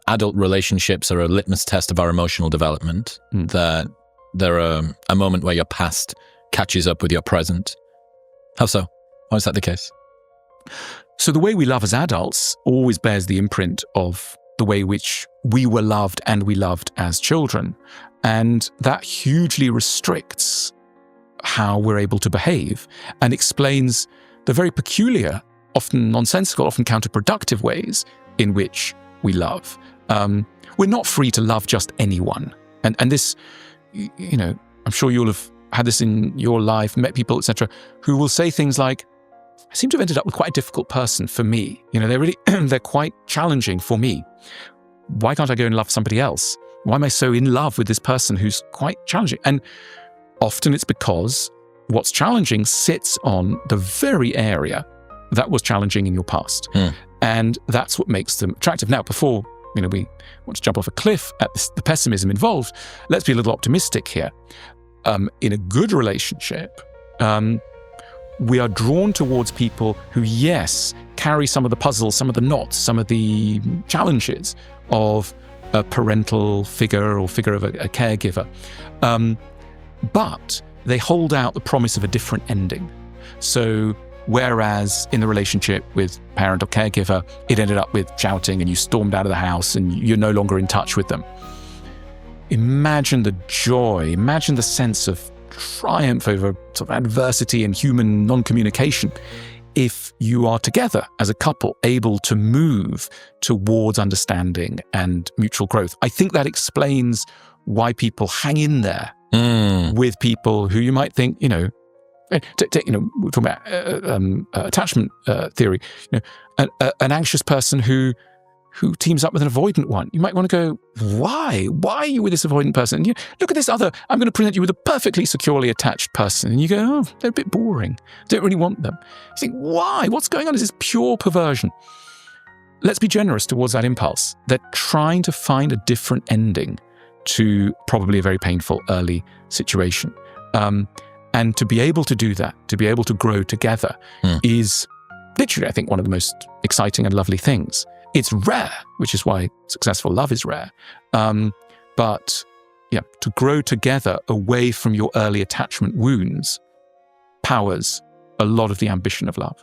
adult relationships are a litmus test of our emotional development, that they're a moment where your past catches up with your present. How so? How is that the case? So the way we love as adults always bears the imprint of the way which we were loved and we loved as children. And that hugely restricts how we're able to behave and explains the very peculiar, often nonsensical, often counterproductive ways in which we love. We're not free to love just anyone. And this, I'm sure you'll have had this in your life, met people, etc., who will say things like, I seem to have ended up with quite a difficult person for me. They're quite challenging for me. Why can't I go and love somebody else? Why am I so in love with this person who's quite challenging? And often it's because what's challenging sits on the very area that was challenging in your past. And that's what makes them attractive. Now, before we want to jump off a cliff at the pessimism involved, let's be a little optimistic here. In a good relationship, we are drawn towards people who, yes, carry some of the puzzles, some of the knots, some of the challenges of a parental figure or figure of a caregiver. But they hold out the promise of a different ending. So whereas in the relationship with parent or caregiver, it ended up with shouting and you stormed out of the house and you're no longer in touch with them. Imagine the joy, imagine the sense of triumph over sort of adversity and human non-communication if you are together as a couple, able to move towards understanding and mutual growth. I think that explains why people hang in there with people who you might think, we're talking about attachment theory. An anxious person who teams up with an avoidant one. You might want to go, why? Why are you with this avoidant person? And look at this other, I'm going to present you with a perfectly securely attached person. And you go, oh, they're a bit boring. Don't really want them. You think, why? What's going on? Is this pure perversion? Let's be generous towards that impulse. They're trying to find a different ending to probably a very painful early situation. And to be able to do that, to be able to grow together is literally, I think, one of the most exciting and lovely things. It's rare, which is why successful love is rare. But to grow together away from your early attachment wounds powers a lot of the ambition of love.